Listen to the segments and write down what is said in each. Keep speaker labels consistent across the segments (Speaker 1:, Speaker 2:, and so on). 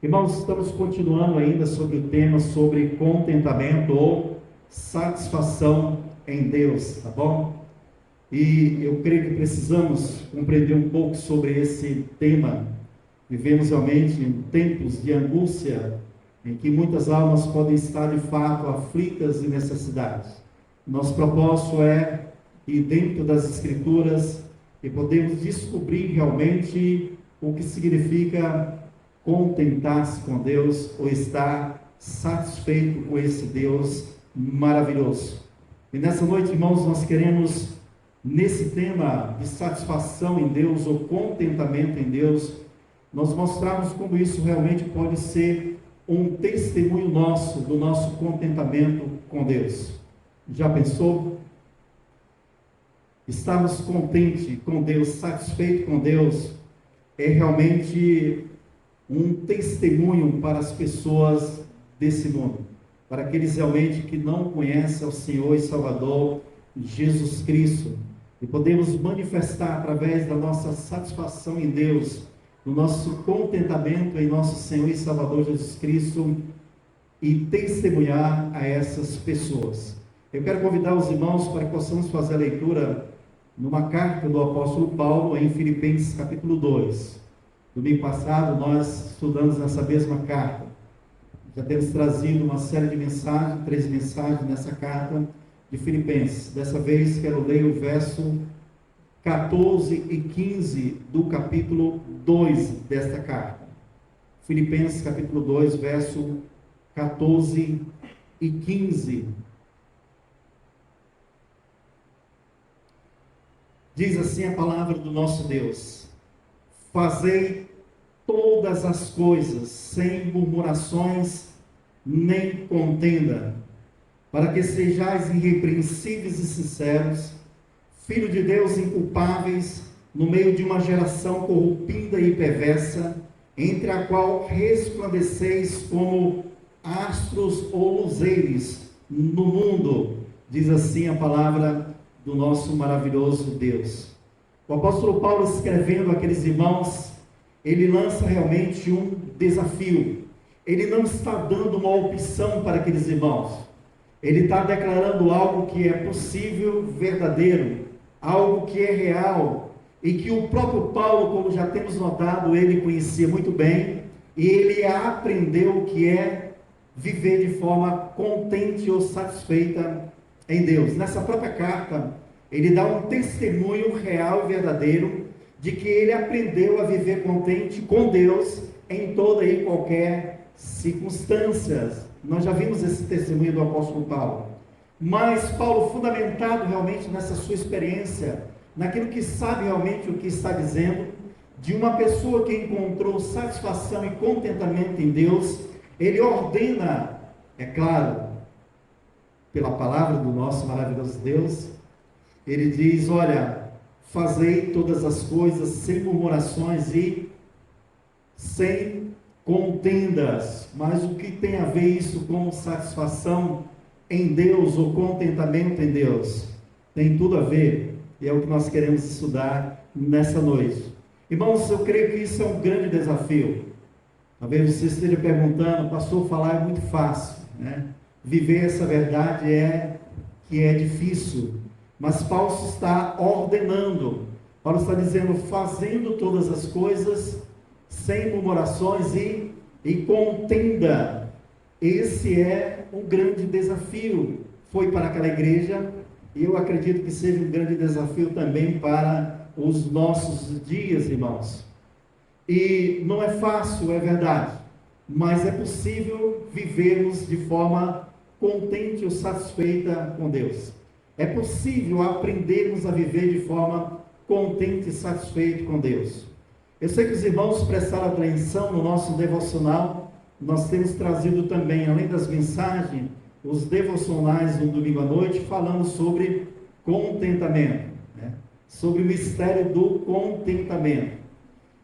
Speaker 1: Irmãos, estamos continuando ainda sobre o tema sobre contentamento ou satisfação em Deus, tá bom? E eu creio que precisamos compreender um pouco sobre esse tema. Vivemos realmente em tempos de angústia, em que muitas almas podem estar de fato aflitas e necessidades. Nosso propósito é ir dentro das Escrituras e podemos descobrir realmente o que significa contentar-se com Deus ou estar satisfeito com esse Deus maravilhoso. E nessa noite, irmãos, nós queremos, nesse tema de satisfação em Deus ou contentamento em Deus, nós mostrarmos como isso realmente pode ser um testemunho nosso, do nosso contentamento com Deus. Já pensou? Estarmos contentes com Deus, satisfeitos com Deus, é realmente um testemunho para as pessoas desse mundo, para aqueles realmente que não conhecem o Senhor e Salvador Jesus Cristo, e podemos manifestar através da nossa satisfação em Deus, do nosso contentamento em nosso Senhor e Salvador Jesus Cristo, e testemunhar a essas pessoas. Eu quero convidar os irmãos para que possamos fazer a leitura numa carta do apóstolo Paulo em Filipenses capítulo 2. Domingo passado nós estudamos nessa mesma carta. Já temos trazido uma série de mensagens, 3 mensagens nessa carta de Filipenses. Dessa vez quero ler o verso 14 e 15 do capítulo 2 desta carta. Filipenses capítulo 2, verso 14 e 15. Diz assim a palavra do nosso Deus: fazei todas as coisas sem murmurações nem contenda, para que sejais irrepreensíveis e sinceros, filho de Deus inculpáveis, no meio de uma geração corrompida e perversa, entre a qual resplandeceis como astros ou luzeiros no mundo. Diz assim a palavra do nosso maravilhoso Deus. O apóstolo Paulo, escrevendo àqueles irmãos, ele lança realmente um desafio. Ele não está dando uma opção para aqueles irmãos. Ele está declarando algo que é possível, verdadeiro, algo que é real, e que o próprio Paulo, como já temos notado, ele conhecia muito bem, e ele aprendeu o que é viver de forma contente ou satisfeita em Deus. Nessa própria carta, ele dá um testemunho real e verdadeiro de que ele aprendeu a viver contente com Deus em toda e qualquer circunstância. Nós já vimos esse testemunho do apóstolo Paulo. Mas Paulo, fundamentado realmente nessa sua experiência, naquilo que sabe realmente o que está dizendo, de uma pessoa que encontrou satisfação e contentamento em Deus, ele ordena, é claro, pela palavra do nosso maravilhoso Deus, ele diz: olha, fazei todas as coisas sem murmurações e sem contendas. Mas o que tem a ver isso com satisfação em Deus ou contentamento em Deus? Tem tudo a ver, e é o que nós queremos estudar nessa noite. Irmãos, eu creio que isso é um grande desafio. Talvez você esteja perguntando: pastor, falar é muito fácil, né? Viver essa verdade é difícil. Mas Paulo está ordenando, Paulo está dizendo: fazendo todas as coisas sem murmurações e contenda. Esse é um grande desafio, foi para aquela igreja, e eu acredito que seja um grande desafio também para os nossos dias, irmãos. E não é fácil, é verdade, mas é possível vivermos de forma contente ou satisfeita com Deus. É possível aprendermos a viver de forma contente e satisfeito com Deus. Eu sei que os irmãos prestaram atenção no nosso devocional. Nós temos trazido também, além das mensagens, os devocionais no domingo à noite, falando sobre contentamento, né? Sobre o mistério do contentamento.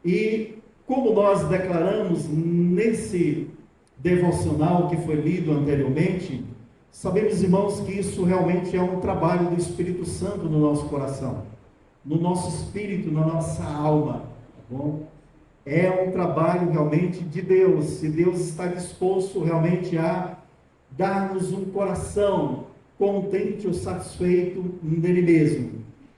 Speaker 1: E como nós declaramos nesse devocional que foi lido anteriormente, sabemos, irmãos, que isso realmente é um trabalho do Espírito Santo no nosso coração, no nosso espírito, na nossa alma, tá bom? É um trabalho realmente de Deus, e Deus está disposto realmente a dar-nos um coração contente ou satisfeito nele mesmo.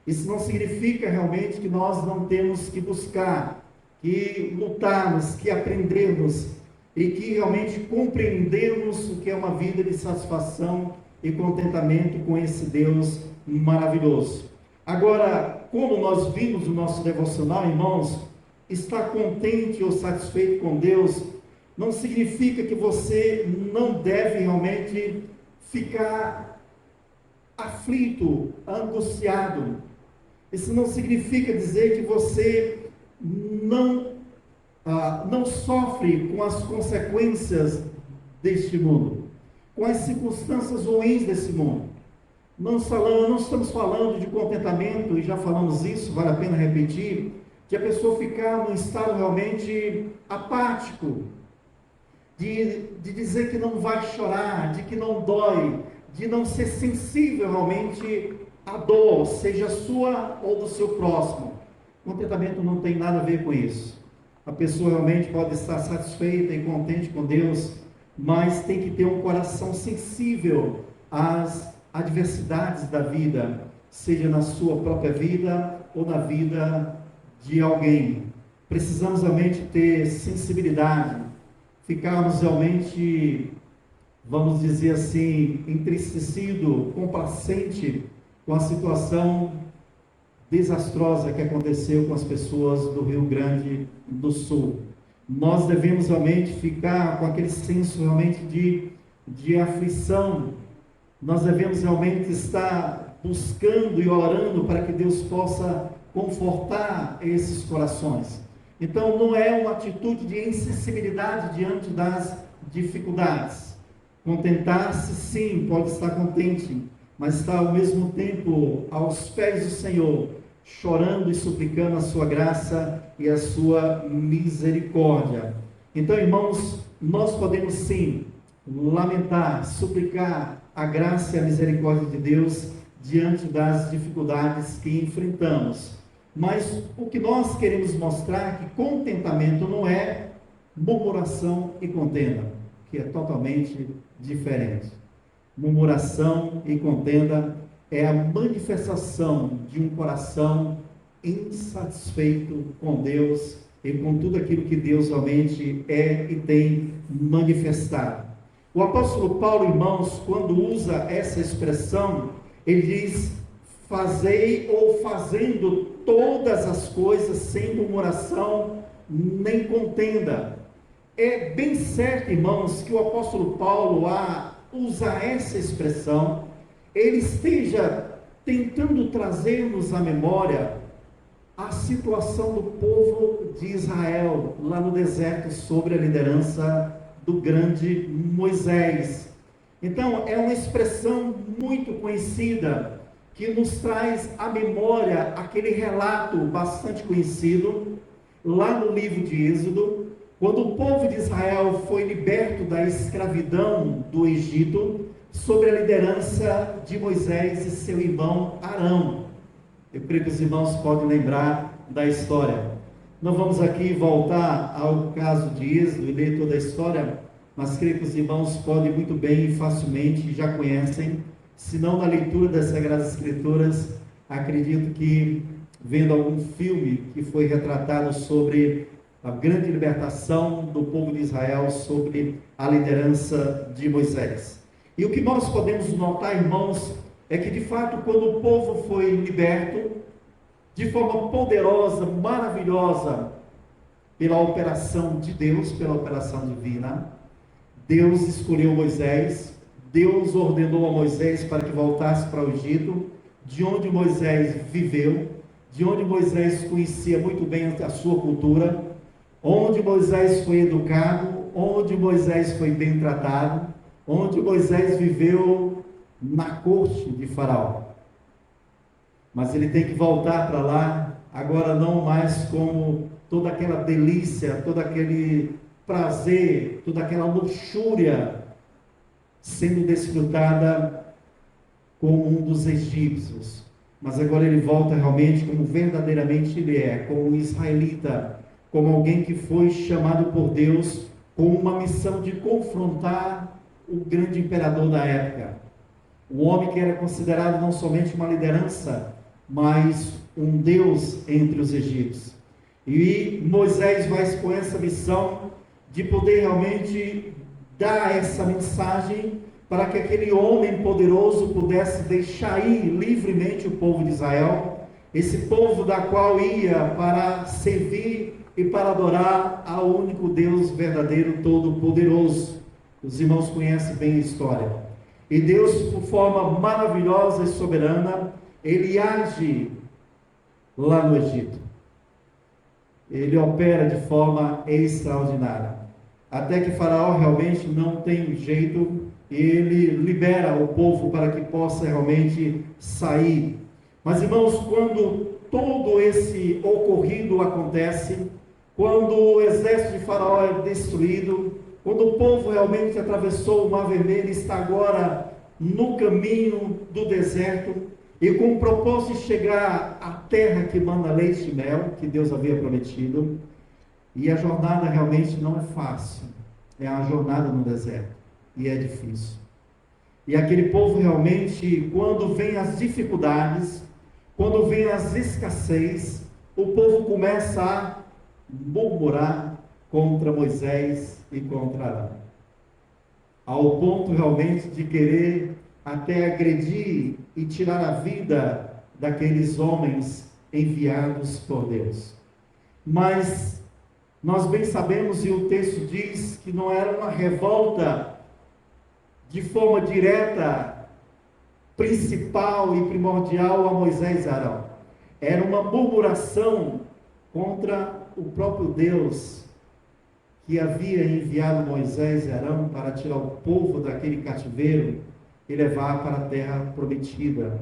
Speaker 1: Isso não significa realmente que nós não temos que buscar, que lutarmos, que aprendermos e que realmente compreendemos o que é uma vida de satisfação e contentamento com esse Deus maravilhoso. Agora, como nós vimos no nosso devocional, irmãos, estar contente ou satisfeito com Deus não significa que você não deve realmente ficar aflito, angustiado. Isso não significa dizer que você não sofre com as consequências deste mundo, com as circunstâncias ruins desse mundo. Não estamos falando de contentamento, e já falamos isso, vale a pena repetir, de a pessoa ficar num estado realmente apático, de dizer que não vai chorar, de que não dói, de não ser sensível realmente à dor, seja sua ou do seu próximo. Contentamento não tem nada a ver com isso. A pessoa realmente pode estar satisfeita e contente com Deus, mas tem que ter um coração sensível às adversidades da vida, seja na sua própria vida ou na vida de alguém. Precisamos realmente ter sensibilidade, ficarmos realmente, vamos dizer assim, entristecido, complacente com a situação desastrosa que aconteceu com as pessoas do Rio Grande do Sul. Nós devemos realmente ficar com aquele senso realmente de aflição. Nós devemos realmente estar buscando e orando para que Deus possa confortar esses corações. Então, não é uma atitude de insensibilidade diante das dificuldades. Contentar-se, sim, pode estar contente, mas está ao mesmo tempo aos pés do Senhor, chorando e suplicando a sua graça e a sua misericórdia. Então, irmãos, nós podemos sim lamentar, suplicar a graça e a misericórdia de Deus diante das dificuldades que enfrentamos. Mas o que nós queremos mostrar é que contentamento não é murmuração e contenda, que é totalmente diferente. Murmuração e contenda é a manifestação de um coração insatisfeito com Deus e com tudo aquilo que Deus realmente é e tem manifestado. O apóstolo Paulo, irmãos, quando usa essa expressão, ele diz: fazei ou fazendo todas as coisas sem murmuração nem contenda. É bem certo, irmãos, que o apóstolo Paulo, usa essa expressão, ele esteja tentando trazer-nos à memória a situação do povo de Israel, lá no deserto, sob a liderança do grande Moisés. Então, é uma expressão muito conhecida, que nos traz à memória aquele relato bastante conhecido, lá no livro de Êxodo, quando o povo de Israel foi liberto da escravidão do Egito, sob a liderança de Moisés e seu irmão Arão. Eu creio que os irmãos podem lembrar da história. Não vamos aqui voltar ao caso de Êxodo e ler toda a história, mas creio que os irmãos podem muito bem e facilmente, já conhecem, se não na leitura das Sagradas Escrituras, acredito que vendo algum filme que foi retratado sobre a grande libertação do povo de Israel sob a liderança de Moisés. E o que nós podemos notar, irmãos, é que de fato, quando o povo foi liberto, de forma poderosa, maravilhosa, pela operação de Deus, pela operação divina, Deus escolheu Moisés, Deus ordenou a Moisés para que voltasse para o Egito, de onde Moisés viveu, de onde Moisés conhecia muito bem a sua cultura, onde Moisés foi educado, onde Moisés foi bem tratado, onde Moisés viveu na corte de Faraó. Mas ele tem que voltar para lá, agora não mais como toda aquela delícia, todo aquele prazer, toda aquela luxúria sendo desfrutada como um dos egípcios. Mas agora ele volta realmente como verdadeiramente ele é, como um israelita, como alguém que foi chamado por Deus com uma missão de confrontar o grande imperador da época. O homem que era considerado não somente uma liderança, mas um Deus entre os egípcios. E Moisés vai com essa missão de poder realmente dar essa mensagem para que aquele homem poderoso pudesse deixar ir livremente o povo de Israel, esse povo da qual ia para servir e para adorar ao único Deus verdadeiro, todo-poderoso. Os irmãos conhecem bem a história. E Deus, por forma maravilhosa e soberana, Ele age lá no Egito. Ele opera de forma extraordinária. Até que Faraó realmente não tem jeito, ele libera o povo para que possa realmente sair. Mas, irmãos, quando todo esse ocorrido acontece, quando o exército de Faraó é destruído, quando o povo realmente atravessou o Mar Vermelho e está agora no caminho do deserto, e com o propósito de chegar à terra que manda leite e mel, que Deus havia prometido, e a jornada realmente não é fácil, é uma jornada no deserto, e é difícil. E aquele povo realmente, quando vem as dificuldades, quando vem as escassez, o povo começa a murmurar contra Moisés e contra Arão, ao ponto realmente de querer até agredir e tirar a vida daqueles homens enviados por Deus. Mas nós bem sabemos, e o texto diz, que não era uma revolta de forma direta, principal e primordial a Moisés e Arão. Era uma murmuração contra o próprio Deus, que havia enviado Moisés e Arão para tirar o povo daquele cativeiro e levar para a terra prometida.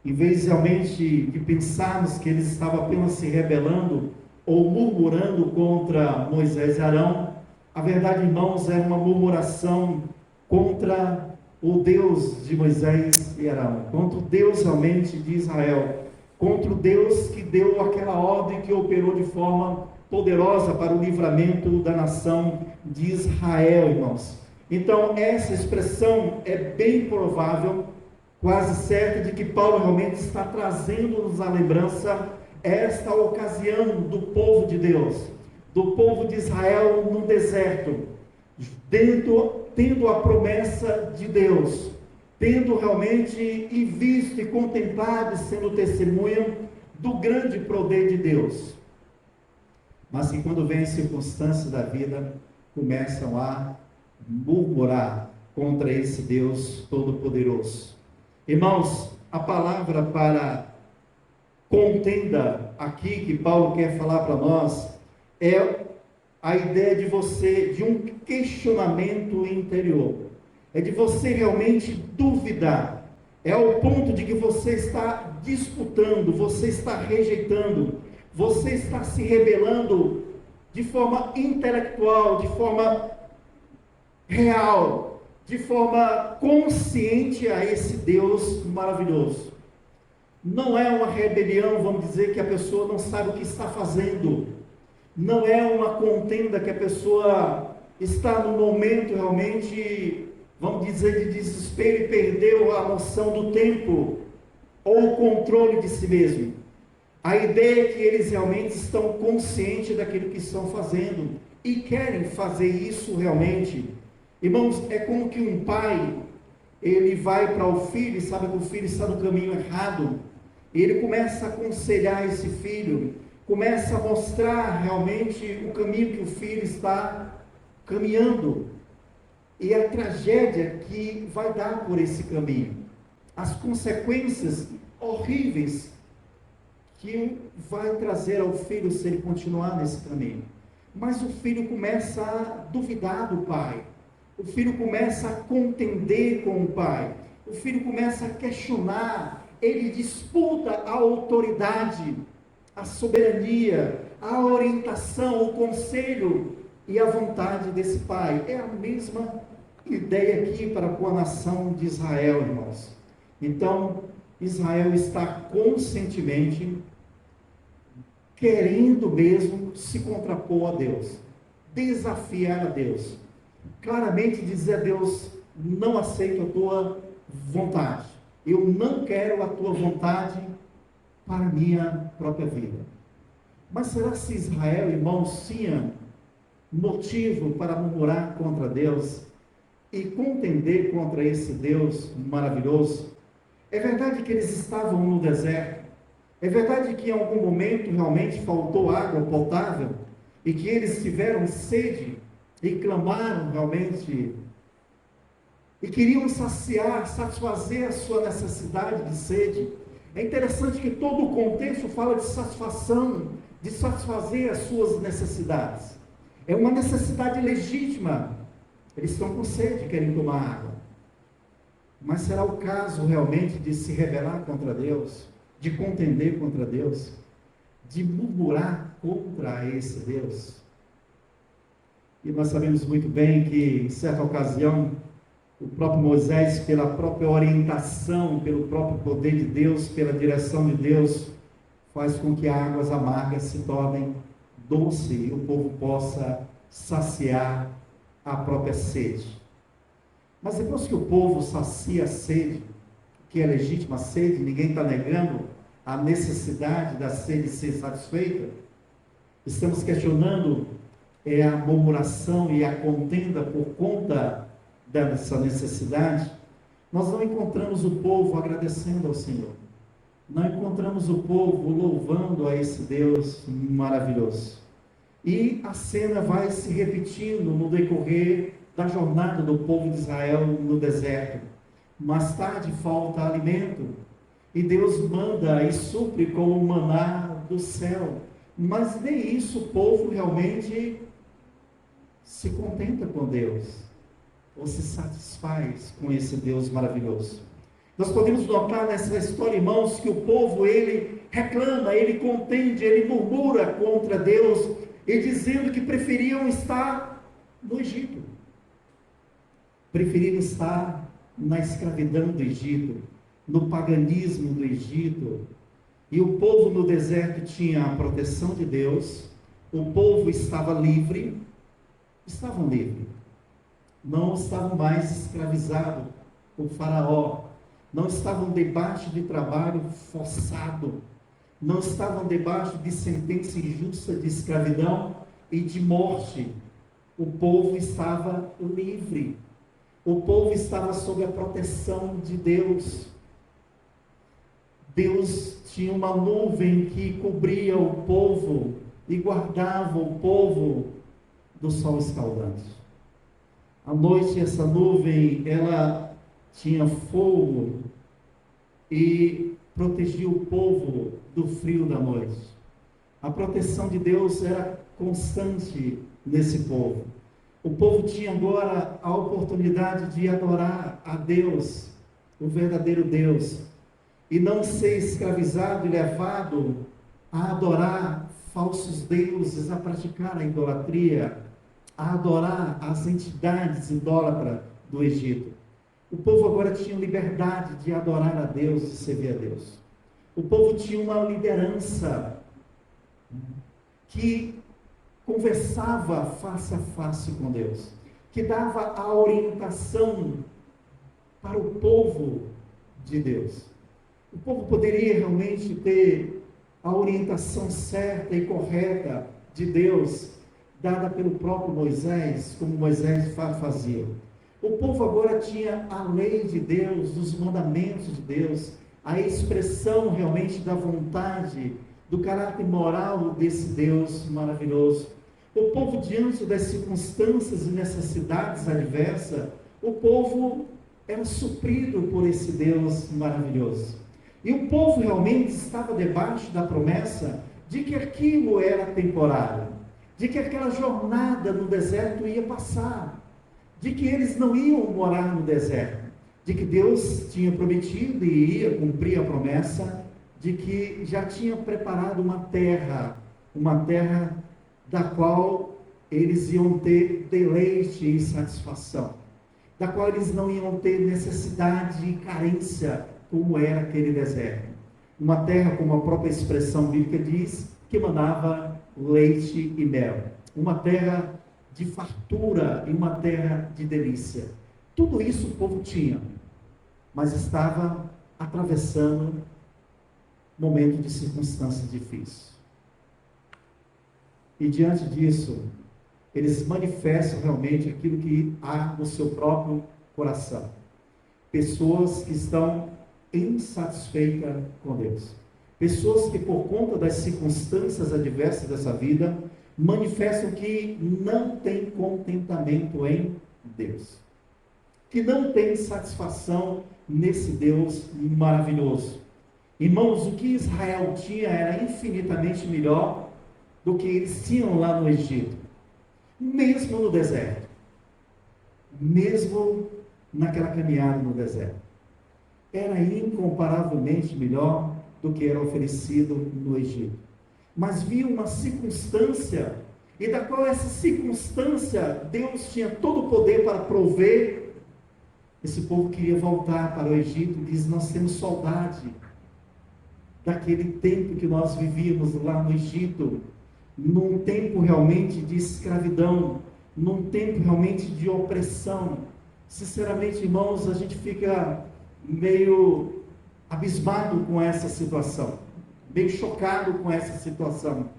Speaker 1: Em vez realmente de pensarmos que eles estavam apenas se rebelando ou murmurando contra Moisés e Arão, a verdade, irmãos, era uma murmuração contra o Deus de Moisés e Arão, contra o Deus realmente de Israel, contra o Deus que deu aquela ordem, que operou de forma poderosa para o livramento da nação de Israel, irmãos. Então, essa expressão é bem provável, quase certa, de que Paulo realmente está trazendo-nos à lembrança esta ocasião do povo de Deus, do povo de Israel no deserto, tendo a promessa de Deus, tendo realmente e visto e contemplado, sendo testemunha do grande poder de Deus. Mas que quando vem as circunstâncias da vida, começam a murmurar contra esse Deus Todo-Poderoso. Irmãos, a palavra para contenda aqui que Paulo quer falar para nós é a ideia de um questionamento interior. É de você realmente duvidar. É ao ponto de que você está disputando, você está rejeitando, você está se rebelando de forma intelectual, de forma real, de forma consciente a esse Deus maravilhoso. Não é uma rebelião, vamos dizer, que a pessoa não sabe o que está fazendo. Não é uma contenda que a pessoa está no momento realmente, vamos dizer, de desespero e perdeu a noção do tempo ou o controle de si mesmo. A ideia é que eles realmente estão conscientes daquilo que estão fazendo e querem fazer isso realmente. Irmãos, é como que um pai, ele vai para o filho e sabe que o filho está no caminho errado, e ele começa a aconselhar esse filho, começa a mostrar realmente o caminho que o filho está caminhando, e a tragédia que vai dar por esse caminho, as consequências horríveis que vai trazer ao filho se ele continuar nesse caminho. Mas o filho começa a duvidar do pai, o filho começa a contender com o pai, o filho começa a questionar, ele disputa a autoridade, a soberania, a orientação, o conselho e a vontade desse pai. É a mesma ideia aqui para com a nação de Israel, irmãos. Então, Israel está conscientemente querendo mesmo se contrapor a Deus, desafiar a Deus, claramente dizer a Deus: não aceito a tua vontade, eu não quero a tua vontade para a minha própria vida. Mas será se Israel, irmãos, tinha motivo para murmurar contra Deus e contender contra esse Deus maravilhoso? É verdade que eles estavam no deserto, é verdade que em algum momento realmente faltou água potável e que eles tiveram sede e clamaram realmente e queriam satisfazer a sua necessidade de sede. É interessante que todo o contexto fala de satisfação, de satisfazer as suas necessidades. É uma necessidade legítima. Eles estão com sede, querem tomar água. Mas será o caso realmente de se rebelar contra Deus, de contender contra Deus, de murmurar contra esse Deus? E nós sabemos muito bem que, em certa ocasião, o próprio Moisés, pela própria orientação, pelo próprio poder de Deus, pela direção de Deus, faz com que águas amargas se tornem doce e o povo possa saciar a própria sede. Mas depois que o povo sacia a sede, que é legítima sede, ninguém está negando a necessidade da sede ser satisfeita, estamos questionando a murmuração e a contenda por conta dessa necessidade. Nós não encontramos o povo agradecendo ao Senhor, não encontramos o povo louvando a esse Deus maravilhoso. E a cena vai se repetindo no decorrer da jornada do povo de Israel no deserto. Mais tarde falta alimento, e Deus manda e supre com o maná do céu, mas nem isso o povo realmente se contenta com Deus, ou se satisfaz com esse Deus maravilhoso. Nós podemos notar nessa história, irmãos, que o povo, ele reclama, ele contende, ele murmura contra Deus, e dizendo que preferiam estar no Egito, preferiram estar na escravidão do Egito, no paganismo do Egito. E o povo no deserto tinha a proteção de Deus, o povo estava livre, estavam livres, não estavam mais escravizados por Faraó, não estavam debaixo de trabalho forçado, não estavam debaixo de sentença injusta de escravidão e de morte. O povo estava livre, o povo estava sob a proteção de Deus. Deus tinha uma nuvem que cobria o povo e guardava o povo do sol escaldante. À noite, essa nuvem, ela tinha fogo e protegia o povo do frio da noite. A proteção de Deus era constante nesse povo. O povo tinha agora a oportunidade de adorar a Deus, o verdadeiro Deus, e não ser escravizado e levado a adorar falsos deuses, a praticar a idolatria, a adorar as entidades idólatras do Egito. O povo agora tinha liberdade de adorar a Deus e servir a Deus. O povo tinha uma liderança que conversava face a face com Deus, que dava a orientação para o povo de Deus. O povo poderia realmente ter a orientação certa e correta de Deus, dada pelo próprio Moisés, como Moisés fazia. O povo agora tinha a lei de Deus, os mandamentos de Deus, a expressão realmente da vontade, do caráter moral desse Deus maravilhoso. O povo, diante das circunstâncias e necessidades adversas, o povo era suprido por esse Deus maravilhoso. E o povo realmente estava debaixo da promessa de que aquilo era temporário, de que aquela jornada no deserto ia passar, de que eles não iam morar no deserto, de que Deus tinha prometido e ia cumprir a promessa, de que já tinha preparado uma terra da qual eles iam ter deleite e satisfação, da qual eles não iam ter necessidade e carência, como era aquele deserto. Uma terra, como a própria expressão bíblica diz, que manava leite e mel. Uma terra de fartura e uma terra de delícia. Tudo isso o povo tinha, mas estava atravessando um momento de circunstâncias difíceis. E diante disso, eles manifestam realmente aquilo que há no seu próprio coração. Pessoas que estão insatisfeitas com Deus. Pessoas que, por conta das circunstâncias adversas dessa vida, manifestam que não têm contentamento em Deus. Que não têm satisfação nesse Deus maravilhoso. Irmãos, o que Israel tinha era infinitamente melhor do que eles tinham lá no Egito. Mesmo no deserto. Mesmo naquela caminhada no deserto. Era incomparavelmente melhor do que era oferecido no Egito. Mas havia uma circunstância, e da qual essa circunstância, Deus tinha todo o poder para prover. Esse povo queria voltar para o Egito, diz: nós temos saudade daquele tempo que nós vivíamos lá no Egito, num tempo realmente de escravidão, num tempo realmente de opressão. Sinceramente, irmãos, a gente fica meio abismado com essa situação, meio chocado com essa situação.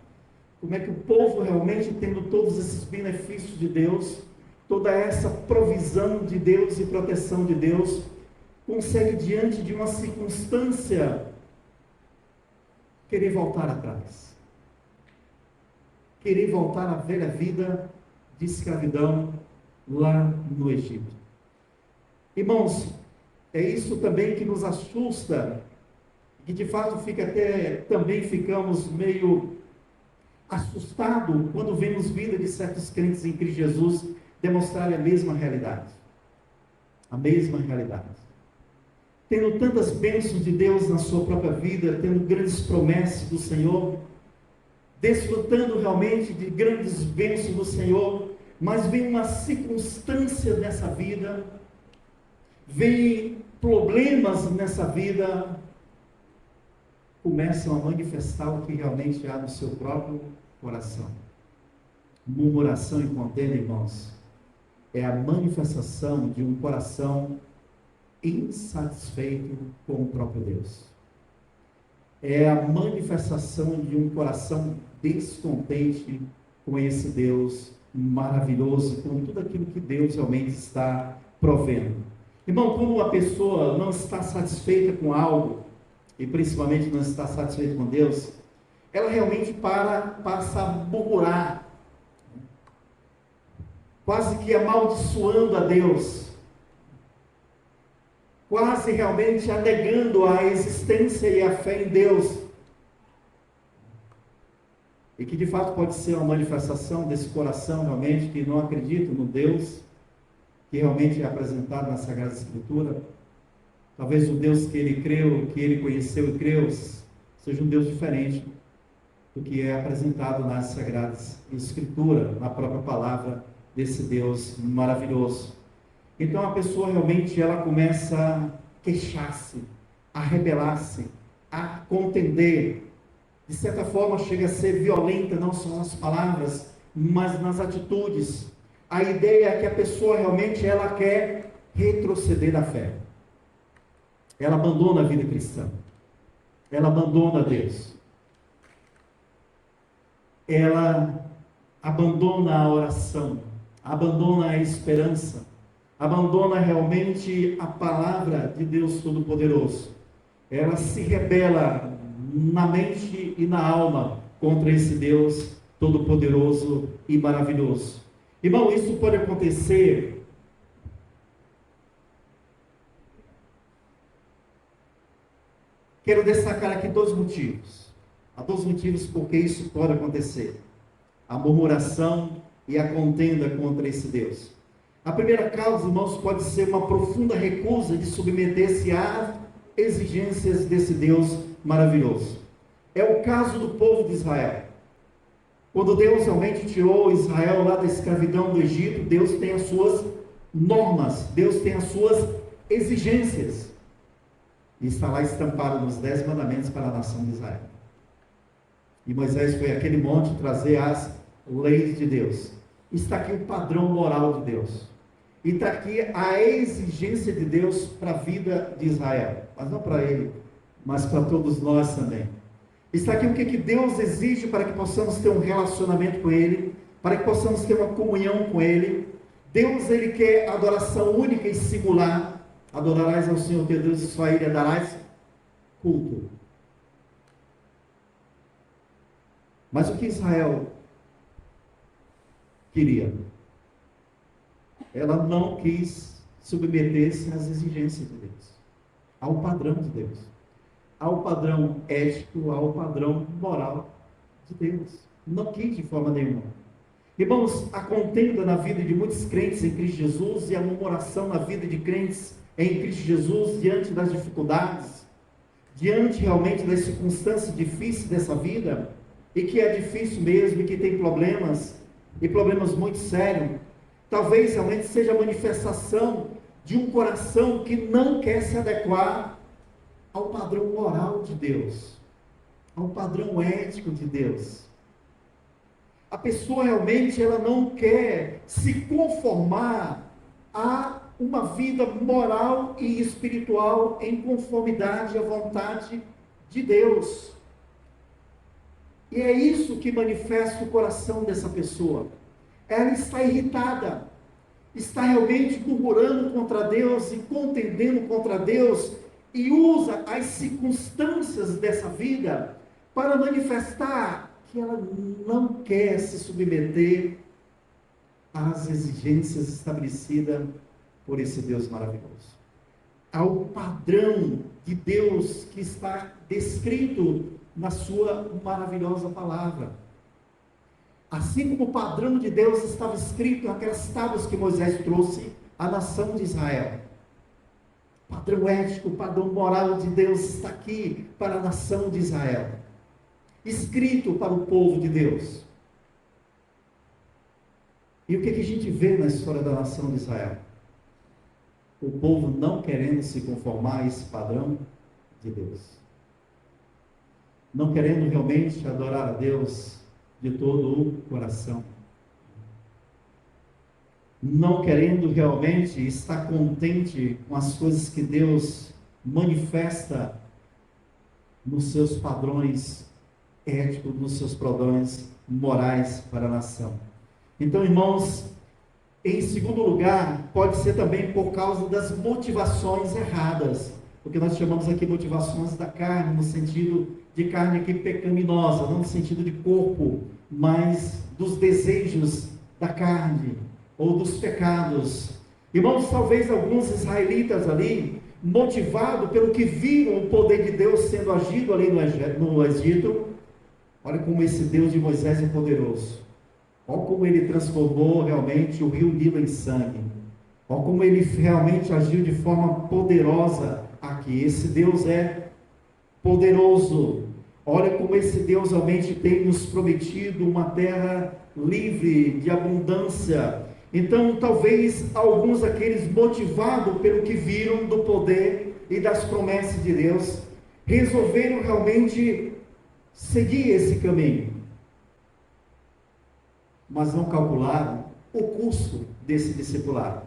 Speaker 1: Como é que o povo realmente, tendo todos esses benefícios de Deus, toda essa provisão de Deus e proteção de Deus, consegue, diante de uma circunstância, querer voltar atrás, querer voltar à velha vida de escravidão lá no Egito. Irmãos, é isso também que nos assusta, que de fato também ficamos meio assustados quando vemos vida de certos crentes em Cristo Jesus demonstrarem a mesma realidade. A mesma realidade. Tendo tantas bênçãos de Deus na sua própria vida, tendo grandes promessas do Senhor, desfrutando realmente de grandes bênçãos do Senhor, mas vem uma circunstância nessa vida, vem problemas nessa vida, começam a manifestar o que realmente há no seu próprio coração. Murmuração e contenda, irmãos, é a manifestação de um coração insatisfeito com o próprio Deus. É a manifestação de um coração descontente com esse Deus maravilhoso, com tudo aquilo que Deus realmente está provendo. Irmão, quando uma pessoa não está satisfeita com algo, e principalmente não está satisfeita com Deus, ela realmente passa a murmurar, quase que amaldiçoando a Deus, quase realmente negando a existência e a fé em Deus, e que de fato pode ser uma manifestação desse coração realmente que não acredita no Deus que realmente é apresentado na Sagrada Escritura. Talvez o Deus que ele creu, que ele conheceu e creu, seja um Deus diferente do que é apresentado nas Sagradas Escrituras, na própria palavra desse Deus maravilhoso. Então a pessoa realmente ela começa a queixar-se, a rebelar-se, a contender. De certa forma chega a ser violenta, não só nas palavras, mas nas atitudes. A ideia é que a pessoa realmente ela quer retroceder da fé. Ela abandona a vida cristã. Ela abandona Deus. Ela abandona a oração, abandona a esperança, abandona realmente a palavra de Deus Todo-Poderoso. Ela se rebela na mente e na alma contra esse Deus Todo-Poderoso e maravilhoso. Irmão, isso pode acontecer quero destacar aqui dois motivos. Há dois motivos porque isso pode acontecer: a murmuração e a contenda contra esse Deus. A primeira causa, irmãos, pode ser uma profunda recusa de submeter-se às exigências desse Deus maravilhoso. É o caso do povo de Israel. Quando Deus realmente tirou Israel lá da escravidão do Egito, Deus tem as suas normas, Deus tem as suas exigências. E está lá estampado nos 10 mandamentos para a nação de Israel. E Moisés foi àquele monte trazer as leis de Deus. Está aqui o padrão moral de Deus. E está aqui a exigência de Deus para a vida de Israel. Mas não para ele, mas para todos nós também. Está aqui o que Deus exige para que possamos ter um relacionamento com Ele, para que possamos ter uma comunhão com Ele. Deus, Ele quer adoração única e singular. Adorarás ao Senhor teu Deus e só a Ele darás culto. Mas o que Israel queria? Ela não quis submeter-se às exigências de Deus, ao padrão de Deus, ao padrão ético, ao padrão moral de Deus. Não quis de forma nenhuma. Irmãos, a contenda na vida de muitos crentes em Cristo Jesus e a murmuração na vida de crentes em Cristo Jesus diante das dificuldades, diante realmente das circunstâncias difíceis dessa vida, e que é difícil mesmo, e que tem problemas, e problemas muito sérios, talvez realmente seja a manifestação de um coração que não quer se adequar ao padrão moral de Deus, ao padrão ético de Deus. A pessoa realmente ela não quer se conformar a uma vida moral e espiritual em conformidade à vontade de Deus. E é isso que manifesta o coração dessa pessoa. Ela está irritada, está realmente murmurando contra Deus e contendendo contra Deus, e usa as circunstâncias dessa vida para manifestar que ela não quer se submeter às exigências estabelecidas por esse Deus maravilhoso, ao padrão de Deus que está descrito na sua maravilhosa palavra. Assim como o padrão de Deus estava escrito naquelas tábuas que Moisés trouxe à nação de Israel. O padrão ético, o padrão moral de Deus está aqui para a nação de Israel. Escrito para o povo de Deus. E o que a gente vê na história da nação de Israel? O povo não querendo se conformar a esse padrão de Deus. Não querendo realmente adorar a Deus de todo o coração. Não querendo realmente estar contente com as coisas que Deus manifesta nos seus padrões éticos, nos seus padrões morais para a nação. Então, irmãos, em segundo lugar, pode ser também por causa das motivações erradas, porque nós chamamos aqui motivações da carne, no sentido de carne aqui pecaminosa, não no sentido de corpo, mas dos desejos da carne, ou dos pecados. Irmãos, talvez alguns israelitas ali, motivados pelo que viram o poder de Deus sendo agido ali no Egito, olha como esse Deus de Moisés é poderoso. Olha como ele transformou realmente o rio Nilo em sangue. Olha como ele realmente agiu de forma poderosa aqui. Esse Deus é poderoso. Olha como esse Deus realmente tem nos prometido uma terra livre de abundância. Então, talvez alguns daqueles motivados pelo que viram do poder e das promessas de Deus, resolveram realmente seguir esse caminho. Mas não calcularam o custo desse discipulado.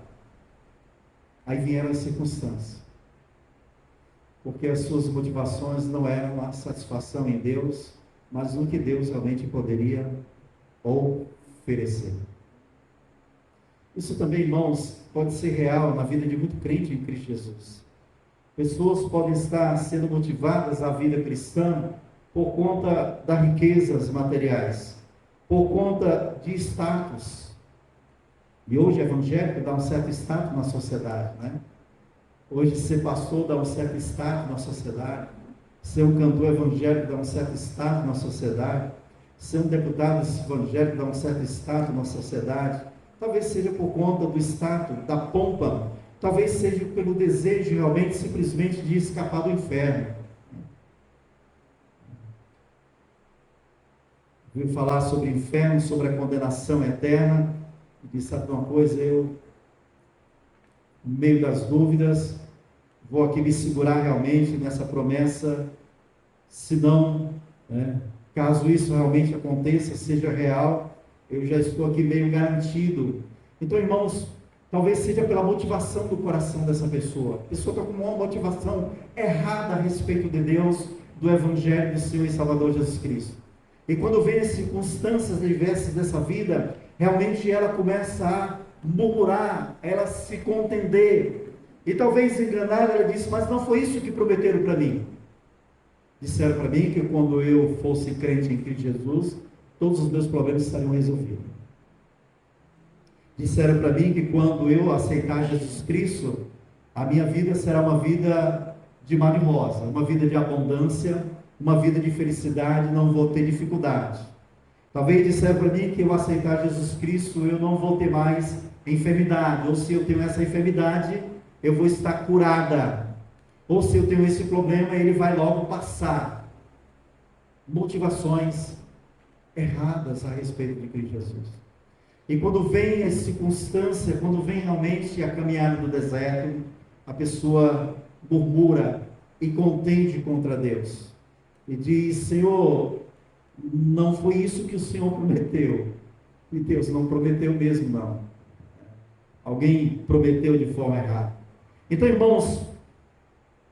Speaker 1: Aí vieram as circunstâncias. Porque as suas motivações não eram a satisfação em Deus, mas no que Deus realmente poderia oferecer. Isso também, irmãos, pode ser real na vida de muito crente em Cristo Jesus. Pessoas podem estar sendo motivadas à vida cristã por conta das riquezas materiais, por conta de status. E hoje o evangélico dá um certo status na sociedade, né? Hoje ser pastor dá um certo status na sociedade, ser um cantor evangélico dá um certo status na sociedade, ser um deputado evangélico dá um certo status na sociedade. Talvez seja por conta do status, da pompa, talvez seja pelo desejo realmente simplesmente de escapar do inferno. Viu falar sobre o inferno, sobre a condenação eterna, e disse, sabe uma coisa, eu, no meio das dúvidas, vou aqui me segurar realmente nessa promessa, senão, Caso isso realmente aconteça, seja real, eu já estou aqui meio garantido. Então, irmãos, talvez seja pela motivação do coração dessa pessoa. A pessoa está com uma motivação errada a respeito de Deus, do Evangelho do Senhor e Salvador Jesus Cristo. E quando vem as circunstâncias diversas dessa vida, realmente ela começa a murmurar, ela se contender. E talvez enganada, ela disse, mas não foi isso que prometeram para mim. Disseram para mim que quando eu fosse crente em Cristo Jesus, todos os meus problemas estariam resolvidos. Disseram para mim que quando eu aceitar Jesus Cristo, a minha vida será uma vida de mar e rosa, uma vida de abundância, uma vida de felicidade, não vou ter dificuldade. Talvez disseram para mim que eu aceitar Jesus Cristo, eu não vou ter mais enfermidade, ou se eu tenho essa enfermidade, eu vou estar curada. Ou se eu tenho esse problema, ele vai logo passar. Motivações erradas a respeito de Cristo Jesus. E quando vem a circunstância, quando vem realmente a caminhada do deserto, a pessoa murmura e contende contra Deus. E diz, Senhor, não foi isso que o Senhor prometeu. E Deus não prometeu mesmo, não. Alguém prometeu de forma errada. Então, irmãos,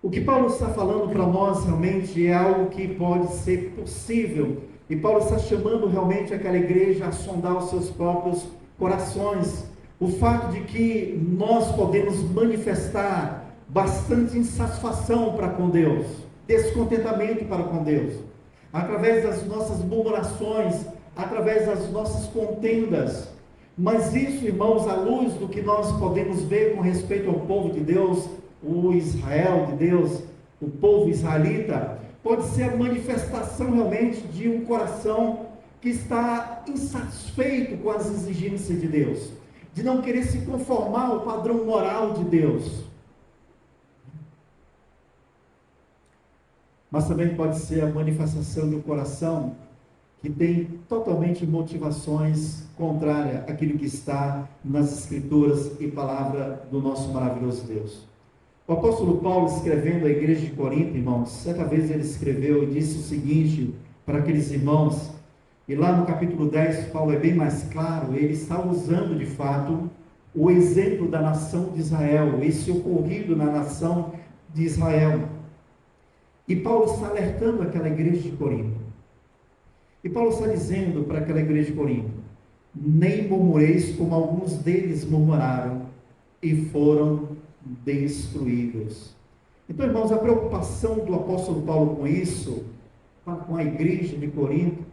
Speaker 1: o que Paulo está falando para nós realmente é algo que pode ser possível. E Paulo está chamando realmente aquela igreja a sondar os seus próprios corações. O fato de que nós podemos manifestar bastante insatisfação para com Deus, descontentamento para com Deus, através das nossas murmurações, através das nossas contendas. Mas isso, irmãos, à luz do que nós podemos ver com respeito ao povo de Deus, o Israel de Deus, o povo israelita, pode ser a manifestação realmente de um coração que está insatisfeito com as exigências de Deus, de não querer se conformar ao padrão moral de Deus. Mas também pode ser a manifestação de um coração que tem totalmente motivações contrárias àquilo que está nas Escrituras e palavra do nosso maravilhoso Deus. O apóstolo Paulo, escrevendo à igreja de Corinto, irmãos, certa vez ele escreveu e disse o seguinte para aqueles irmãos, e lá no capítulo 10, Paulo é bem mais claro, ele está usando de fato o exemplo da nação de Israel, esse ocorrido na nação de Israel. E Paulo está alertando aquela igreja de Corinto. E Paulo está dizendo para aquela igreja de Corinto, nem murmureis como alguns deles murmuraram e foram destruídos. Então, irmãos, a preocupação do apóstolo Paulo com isso, com a igreja de Corinto,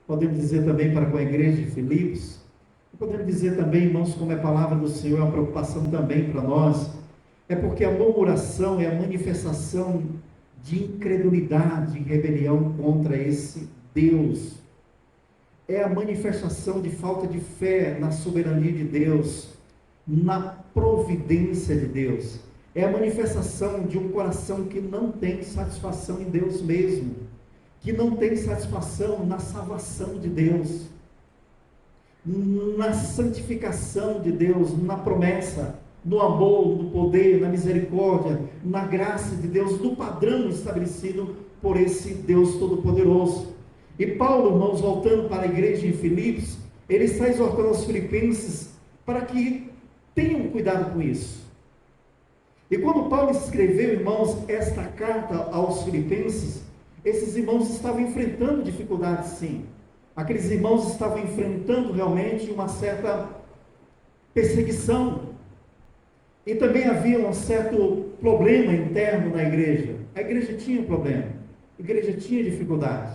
Speaker 1: podemos dizer também para com a igreja de Filipos, podemos dizer também, irmãos, como é a palavra do Senhor, é uma preocupação também para nós, é porque a murmuração é a manifestação de incredulidade e rebelião contra esse Deus, é a manifestação de falta de fé na soberania de Deus, na providência de Deus, é a manifestação de um coração que não tem satisfação em Deus mesmo, que não tem satisfação na salvação de Deus, na santificação de Deus, na promessa, no amor, no poder, na misericórdia, na graça de Deus, no padrão estabelecido por esse Deus Todo-Poderoso. E Paulo, irmãos, voltando para a igreja em Filipos, ele está exortando os filipenses para que tenham cuidado com isso. E quando Paulo escreveu, irmãos, esta carta aos filipenses, esses irmãos estavam enfrentando dificuldades, sim. Aqueles irmãos estavam enfrentando realmente uma certa perseguição. E também havia um certo problema interno na igreja. A igreja tinha problema. A igreja tinha dificuldades.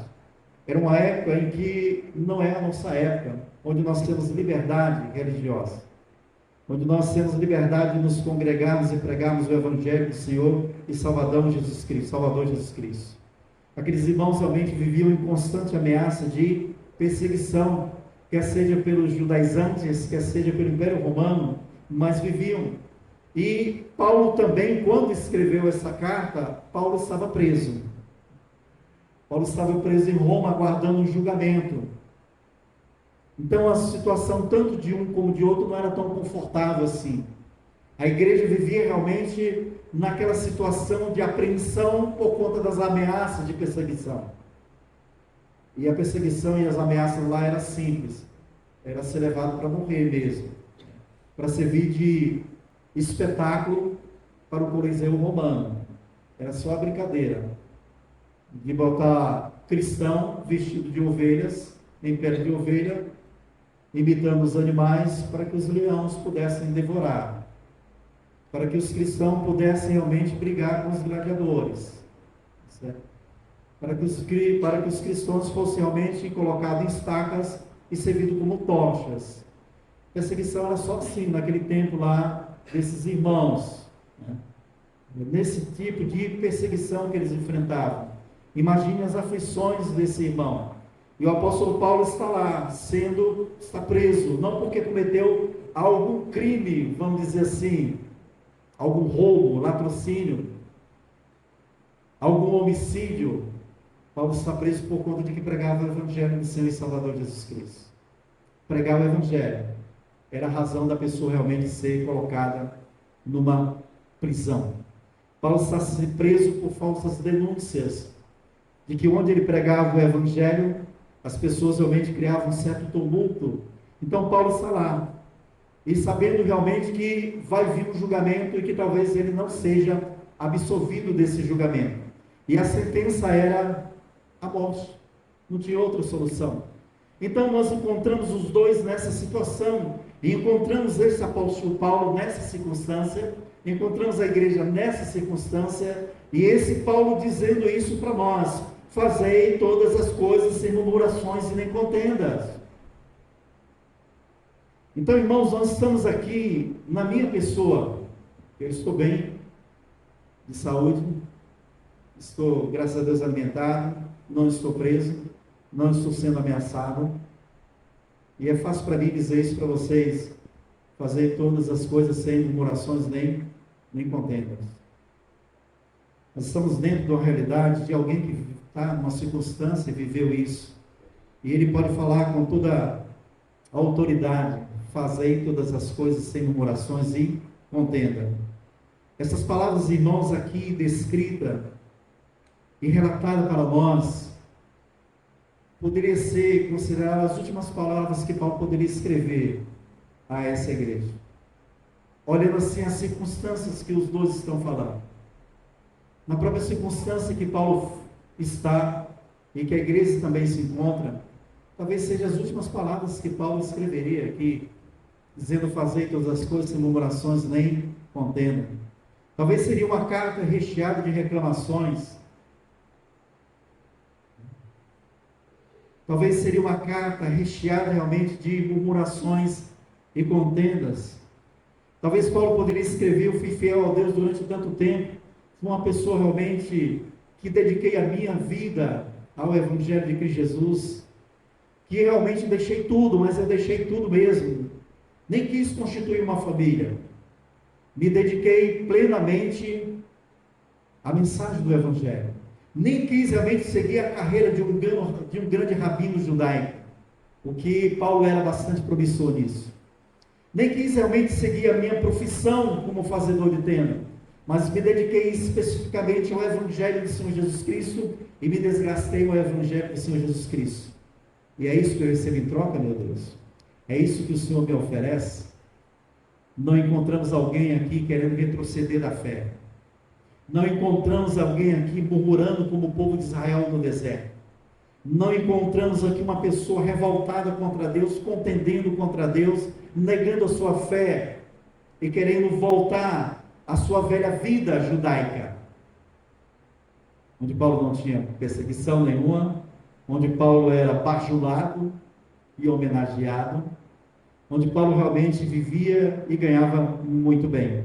Speaker 1: Era uma época em que não é a nossa época, onde nós temos liberdade religiosa, onde nós temos liberdade de nos congregarmos e pregarmos o Evangelho do Senhor e Salvador Jesus Cristo. Aqueles irmãos realmente viviam em constante ameaça de perseguição, quer seja pelos judaizantes, quer seja pelo Império Romano, mas viviam. E Paulo também, quando escreveu essa carta, Paulo estava preso. Paulo estava preso em Roma, aguardando um julgamento. Então a situação, tanto de um como de outro, não era tão confortável assim. A igreja vivia realmente naquela situação de apreensão por conta das ameaças de perseguição. E a perseguição e as ameaças lá era simples. Era ser levado para morrer mesmo. Para servir de espetáculo para o Coliseu romano. Era só a brincadeira. De botar cristão vestido de ovelhas, em pele de ovelha, imitando os animais, para que os leões pudessem devorar. Para que os cristãos pudessem realmente brigar com os gladiadores. Certo? Para que os cristãos fossem realmente colocados em estacas e servidos como tochas. A perseguição era só assim, naquele tempo lá, desses irmãos. Né? Nesse tipo de perseguição que eles enfrentavam. Imagine as aflições desse irmão. E o apóstolo Paulo está lá, está preso, não porque cometeu algum crime, vamos dizer assim, algum roubo, latrocínio, algum homicídio. Paulo está preso por conta de que pregava o Evangelho do Senhor e Salvador Jesus Cristo. Pregar o Evangelho era a razão da pessoa realmente ser colocada numa prisão. Paulo está preso por falsas denúncias de que onde ele pregava o Evangelho, as pessoas realmente criavam um certo tumulto. Então Paulo está lá, e sabendo realmente que vai vir um julgamento e que talvez ele não seja absolvido desse julgamento. E a sentença era a morte, não tinha outra solução. Então nós encontramos os dois nessa situação, e encontramos esse apóstolo Paulo nessa circunstância, encontramos a igreja nessa circunstância, e esse Paulo dizendo isso para nós: fazei todas as coisas sem murmurações e nem contendas. Então, irmãos, nós estamos aqui na minha pessoa. Eu estou bem, de saúde, estou, graças a Deus, alimentado, não estou preso, não estou sendo ameaçado. E é fácil para mim dizer isso para vocês: fazer todas as coisas sem murmurações nem contendas. Nós estamos dentro de uma realidade de alguém que está numa circunstância e viveu isso. E ele pode falar com toda a autoridade: fazei todas as coisas sem murmurações e contenda. Essas palavras, irmãos, aqui descritas e relatadas para nós, poderia ser consideradas as últimas palavras que Paulo poderia escrever a essa igreja. Olhando assim as circunstâncias que os dois estão falando. Na própria circunstância que Paulo está e que a igreja também se encontra, talvez sejam as últimas palavras que Paulo escreveria aqui, dizendo: fazei todas as coisas sem murmurações nem contenda. Talvez seria uma carta recheada de reclamações. Talvez seria uma carta recheada realmente de murmurações e contendas. Talvez Paulo poderia escrever: eu fui fiel a Deus durante tanto tempo, fui uma pessoa realmente que dediquei a minha vida ao Evangelho de Cristo Jesus, que realmente deixei tudo, mas eu deixei tudo mesmo. Nem quis constituir uma família. Me dediquei plenamente à mensagem do Evangelho. Nem quis realmente seguir a carreira de um grande rabino judaico, o que Paulo era bastante promissor nisso. Nem quis realmente seguir a minha profissão como fazedor de tenda, mas me dediquei especificamente ao Evangelho do Senhor Jesus Cristo e me desgastei ao Evangelho do Senhor Jesus Cristo. E é isso que eu recebo em troca, meu Deus? É isso que o Senhor me oferece? Não encontramos alguém aqui querendo retroceder da fé. Não encontramos alguém aqui murmurando como o povo de Israel no deserto. Não encontramos aqui uma pessoa revoltada contra Deus, contendendo contra Deus, negando a sua fé e querendo voltar à sua velha vida judaica, onde Paulo não tinha perseguição nenhuma, onde Paulo era bajulado e homenageado, onde Paulo realmente vivia e ganhava muito bem.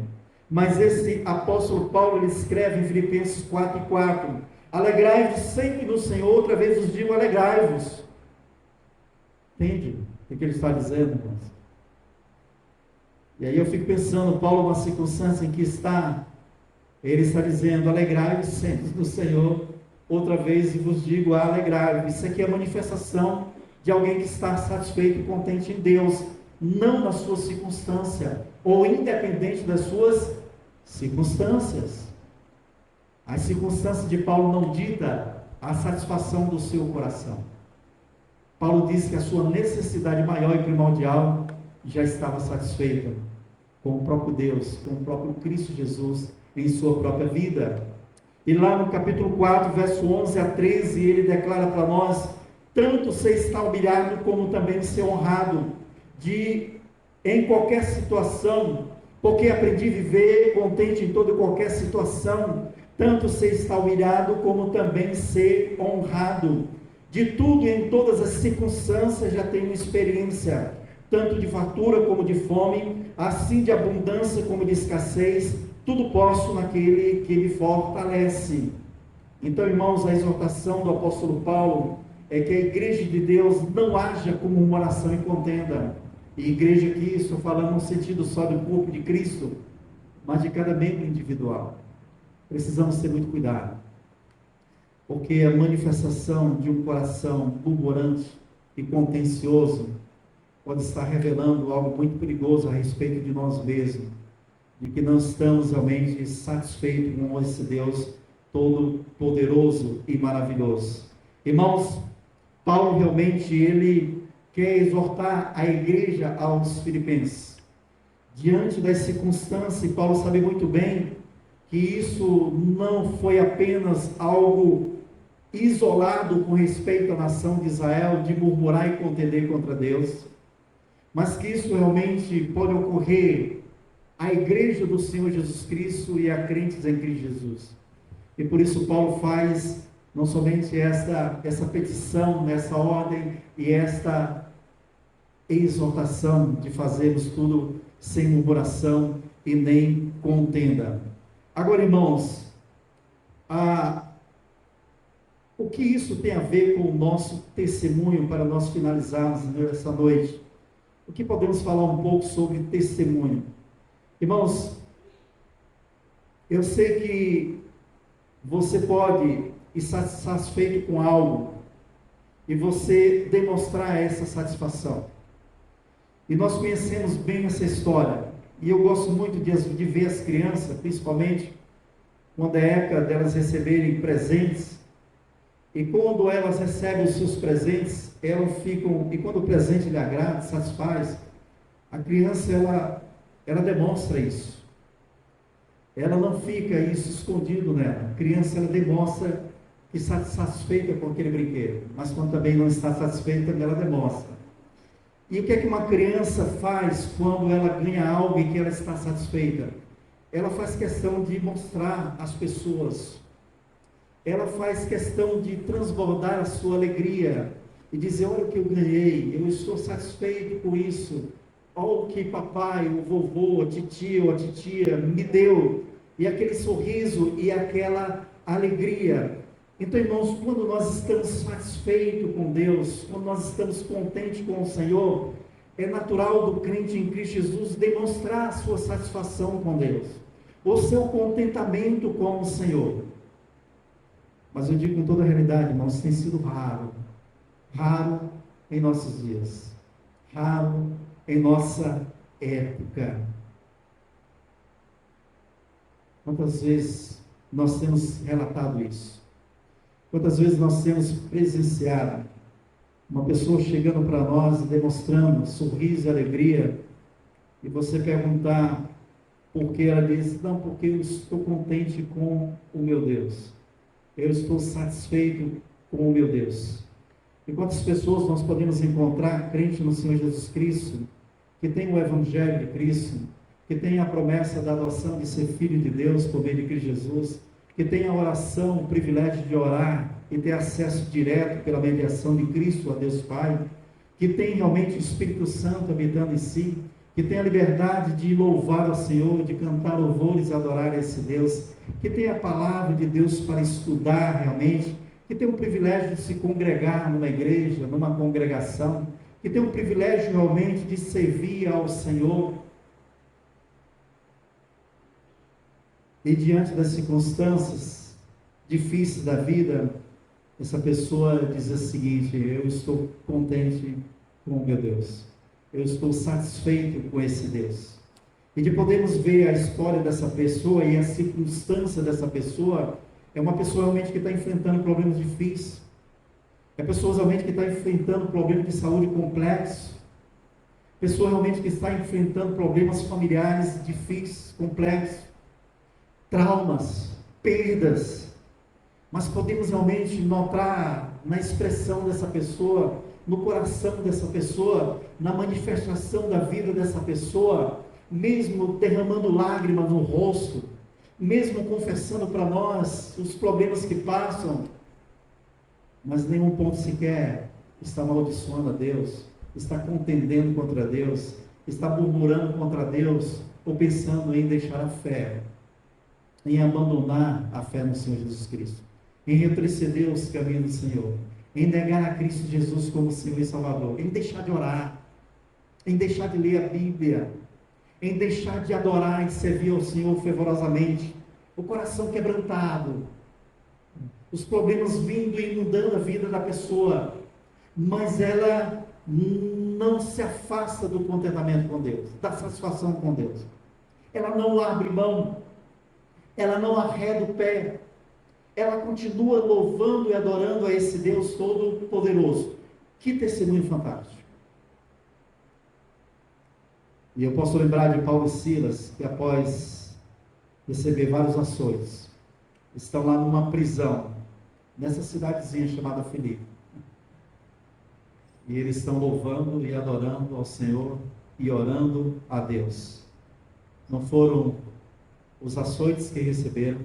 Speaker 1: Mas esse apóstolo Paulo, ele escreve em Filipenses 4:4: alegrai-vos sempre no Senhor. Outra vez vos digo, alegrai-vos. Entende o que ele está dizendo, irmãos? E aí eu fico pensando, Paulo, uma circunstância em que está, ele está dizendo: alegrai-vos sempre no Senhor. Outra vez vos digo, alegrai-vos. Isso aqui é a manifestação de alguém que está satisfeito e contente em Deus, não na sua circunstância, ou independente das suas circunstâncias. As circunstâncias de Paulo não dita a satisfação do seu coração. Paulo diz que a sua necessidade maior e primordial já estava satisfeita com o próprio Deus, com o próprio Cristo Jesus em sua própria vida. E lá no capítulo 4, verso 11 a 13, ele declara para nós: tanto ser está humilhado, como também ser honrado, em qualquer situação, porque aprendi a viver contente em toda e qualquer situação, tanto ser está humilhado, como também ser honrado. De tudo e em todas as circunstâncias já tenho experiência, tanto de fartura como de fome, assim de abundância como de escassez, tudo posso naquele que me fortalece. Então, irmãos, a exortação do apóstolo Paulo é que a igreja de Deus não haja com murmuração e contenda. E igreja aqui, estou falando no sentido só do corpo de Cristo, mas de cada membro individual. Precisamos ter muito cuidado, porque a manifestação de um coração murmurante e contencioso pode estar revelando algo muito perigoso a respeito de nós mesmos, de que não estamos realmente satisfeitos com esse Deus todo poderoso e maravilhoso. Irmãos, Paulo realmente ele quer exortar a igreja aos filipenses diante das circunstâncias, e Paulo sabe muito bem que isso não foi apenas algo isolado com respeito à nação de Israel, de murmurar e contender contra Deus, mas que isso realmente pode ocorrer à igreja do Senhor Jesus Cristo e a crentes em Cristo Jesus. E por isso Paulo faz não somente essa petição, essa ordem e esta exortação de fazermos tudo sem murmuração e nem contenda. Agora, irmãos, o que isso tem a ver com o nosso testemunho para nós finalizarmos essa noite? O que podemos falar um pouco sobre testemunho? Irmãos, eu sei que você pode estar satisfeito com algo e você demonstrar essa satisfação. E nós conhecemos bem essa história. E eu gosto muito de ver as crianças, principalmente quando é época delas receberem presentes. E quando elas recebem os seus presentes, elas ficam, e quando o presente lhe agrada, satisfaz, a criança ela demonstra isso. Ela não fica isso escondido nela. A criança ela demonstra que está satisfeita com aquele brinquedo, mas quando também não está satisfeita, ela demonstra. E o que é que uma criança faz quando ela ganha algo e que ela está satisfeita? Ela faz questão de mostrar às pessoas. Ela faz questão de transbordar a sua alegria e dizer: olha o que eu ganhei, eu estou satisfeito com isso. Olha o que papai, o vovô, a titia ou a titia me deu. E aquele sorriso e aquela alegria. Então, irmãos, quando nós estamos satisfeitos com Deus, quando nós estamos contentes com o Senhor, é natural do crente em Cristo Jesus demonstrar a sua satisfação com Deus, o seu contentamento com o Senhor. Mas eu digo com toda a realidade, irmãos, tem sido raro em nossos dias, raro em nossa época. Quantas vezes nós temos relatado isso? Quantas vezes nós temos presenciado uma pessoa chegando para nós e demonstrando sorriso e alegria, e você perguntar por que ela diz: não, porque eu estou contente com o meu Deus, eu estou satisfeito com o meu Deus. E quantas pessoas nós podemos encontrar crente no Senhor Jesus Cristo, que tem o Evangelho de Cristo, que tem a promessa da adoção de ser filho de Deus por meio de Cristo Jesus, que tem a oração, o privilégio de orar e ter acesso direto pela mediação de Cristo a Deus Pai, que tem realmente o Espírito Santo habitando em si, que tem a liberdade de louvar ao Senhor, de cantar louvores e adorar a esse Deus, que tem a palavra de Deus para estudar realmente, que tem o privilégio de se congregar numa igreja, numa congregação, que tem o privilégio realmente de servir ao Senhor. E diante das circunstâncias difíceis da vida, essa pessoa diz o seguinte: eu estou contente com o meu Deus, eu estou satisfeito com esse Deus. E de podermos ver a história dessa pessoa e a circunstância dessa pessoa, é uma pessoa realmente que está enfrentando problemas difíceis, É pessoas realmente que estão enfrentando problemas de saúde complexos. Pessoa realmente que está enfrentando problemas familiares difíceis, complexos, traumas, perdas. Mas podemos realmente notar na expressão dessa pessoa, no coração dessa pessoa, na manifestação da vida dessa pessoa, mesmo derramando lágrimas no rosto, mesmo confessando para nós os problemas que passam, mas nenhum ponto sequer está amaldiçoando a Deus, está contendendo contra Deus, está murmurando contra Deus, ou pensando em deixar a fé, em abandonar a fé no Senhor Jesus Cristo, em retroceder os caminhos do Senhor, em negar a Cristo Jesus como Senhor e Salvador, em deixar de orar, em deixar de ler a Bíblia, em deixar de adorar e servir ao Senhor fervorosamente, o coração quebrantado, os problemas vindo e inundando a vida da pessoa, mas ela não se afasta do contentamento com Deus, da satisfação com Deus. Ela não abre mão, ela não arreda o pé, ela continua louvando e adorando a esse Deus todo-poderoso. Que testemunho fantástico! E eu posso lembrar de Paulo e Silas, que após receber vários açoites, estão lá numa prisão, nessa cidadezinha chamada Filipe. E eles estão louvando e adorando ao Senhor e orando a Deus. Não foram os açoites que receberam,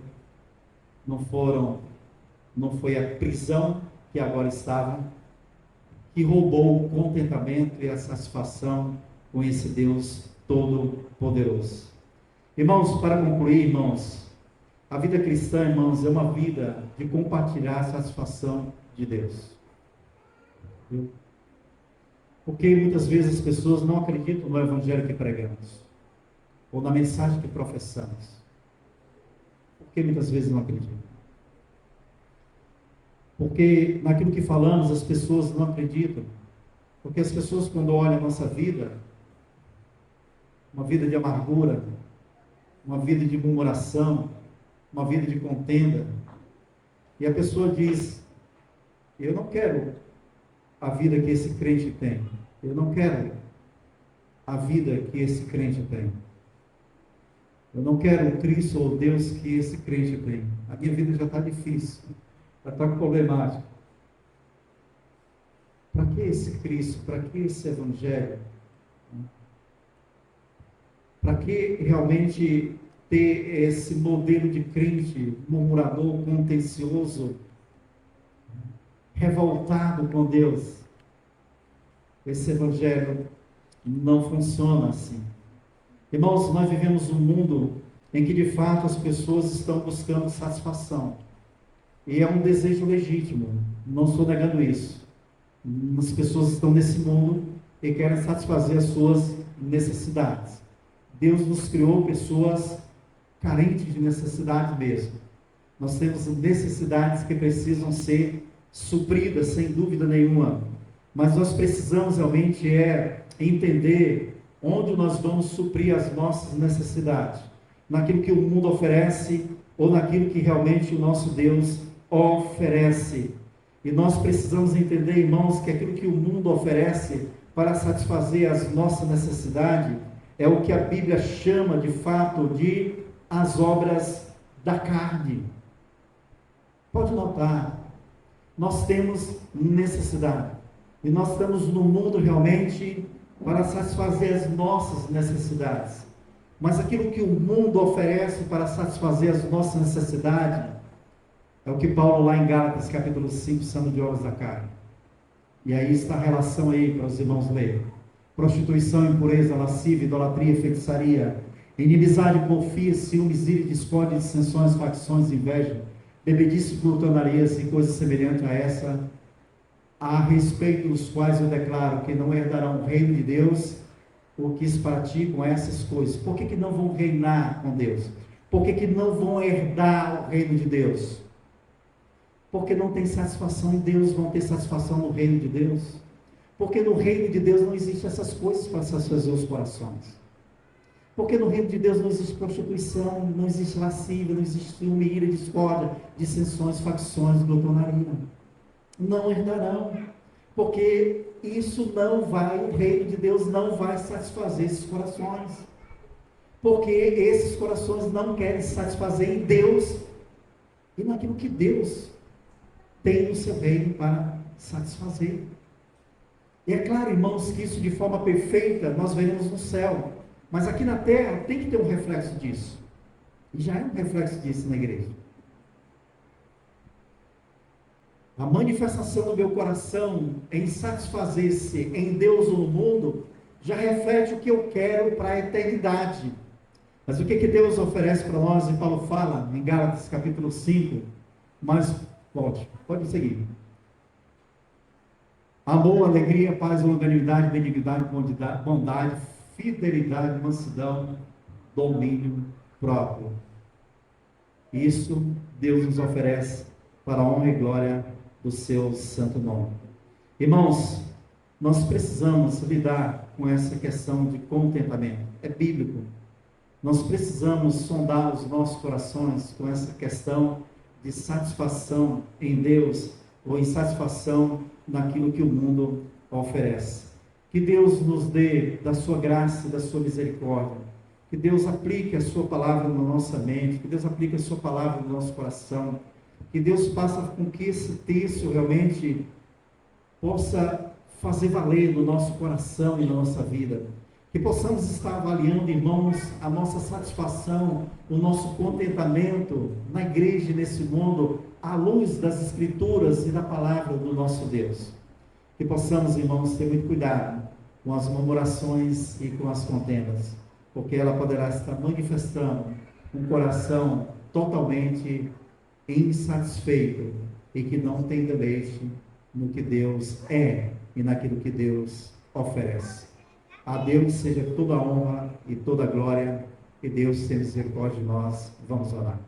Speaker 1: não foi a prisão que agora estavam, que roubou o contentamento e a satisfação com esse Deus todo-poderoso. Irmãos, para concluir, irmãos, a vida cristã, irmãos, é uma vida de compartilhar a satisfação de Deus. Porque muitas vezes as pessoas não acreditam no evangelho que pregamos, ou na mensagem que professamos. Por que muitas vezes não acreditam? Porque naquilo que falamos as pessoas não acreditam. Porque as pessoas, quando olham a nossa vida, uma vida de amargura, uma vida de murmuração, uma vida de contenda, e a pessoa diz: eu não quero a vida que esse crente tem, eu não quero a vida que esse crente tem, eu não quero o Cristo ou Deus que esse crente tem, a minha vida já está difícil, já está problemática. Para que esse Cristo? Para que esse Evangelho? Para que realmente ter esse modelo de crente murmurador, contencioso, revoltado com Deus? Esse Evangelho não funciona assim. Irmãos, nós vivemos um mundo em que de fato as pessoas estão buscando satisfação. E é um desejo legítimo, não estou negando isso. As pessoas estão nesse mundo e querem satisfazer as suas necessidades. Deus nos criou pessoas carentes de necessidade mesmo. Nós temos necessidades que precisam ser supridas, sem dúvida nenhuma. Mas nós precisamos realmente entender onde nós vamos suprir as nossas necessidades. Naquilo que o mundo oferece ou naquilo que realmente o nosso Deus oferece. E nós precisamos entender, irmãos, que aquilo que o mundo oferece para satisfazer as nossas necessidades é o que a Bíblia chama de fato de as obras da carne. Pode notar, nós temos necessidade e nós estamos no mundo realmente para satisfazer as nossas necessidades, mas aquilo que o mundo oferece para satisfazer as nossas necessidades é o que Paulo lá em Gálatas capítulo 5 chama de obras da carne. E aí está a relação aí para os irmãos lerem: prostituição, impureza, lascívia, idolatria, feitiçaria, inimizade, porfia, ciúmes, ira, discórdia, dissensões, facções, inveja, bebedice, glutonarias e coisas semelhantes a essa, a respeito dos quais eu declaro que não herdarão o reino de Deus os que praticam essas coisas. Por que não vão reinar com Deus? Por que não vão herdar o reino de Deus? Porque não tem satisfação em Deus, vão ter satisfação no reino de Deus. Porque no reino de Deus não existem essas coisas para satisfazer os corações. Porque no reino de Deus não existe prostituição, não existe lascívia, não existe ciúme, ira, discórdia, dissensões, facções, glutonaria. não herdarão, porque isso não vai, o reino de Deus não vai satisfazer esses corações, porque esses corações não querem se satisfazer em Deus e naquilo que Deus tem no seu reino para satisfazer. E é claro, irmãos, que isso de forma perfeita nós veremos no céu, mas aqui na terra tem que ter um reflexo disso, e já é um reflexo disso na igreja. A manifestação do meu coração em satisfazer-se em Deus ou no mundo já reflete o que eu quero para a eternidade. Mas o que Deus oferece para nós, e Paulo fala em Gálatas capítulo 5, mas pode seguir. Amor, alegria, paz, longanimidade, benignidade, bondade, fidelidade, mansidão, domínio próprio. Isso Deus nos oferece para a honra e glória do seu santo nome. Irmãos, nós precisamos lidar com essa questão de contentamento. É bíblico. Nós precisamos sondar os nossos corações com essa questão de satisfação em Deus ou insatisfação naquilo que o mundo oferece. Que Deus nos dê da sua graça e da sua misericórdia. Que Deus aplique a sua palavra na nossa mente. Que Deus aplique a sua palavra no nosso coração. Que Deus faça com que esse texto realmente possa fazer valer no nosso coração e na nossa vida. Que possamos estar avaliando, irmãos, a nossa satisfação, o nosso contentamento na igreja e nesse mundo, à luz das Escrituras e da palavra do nosso Deus. Que possamos, irmãos, ter muito cuidado com as murmurações e com as contendas, porque ela poderá estar manifestando um coração totalmente insatisfeito e que não tem deleite no que Deus é e naquilo que Deus oferece. A Deus seja toda a honra e toda a glória, e Deus tenha misericórdia de nós. Vamos orar.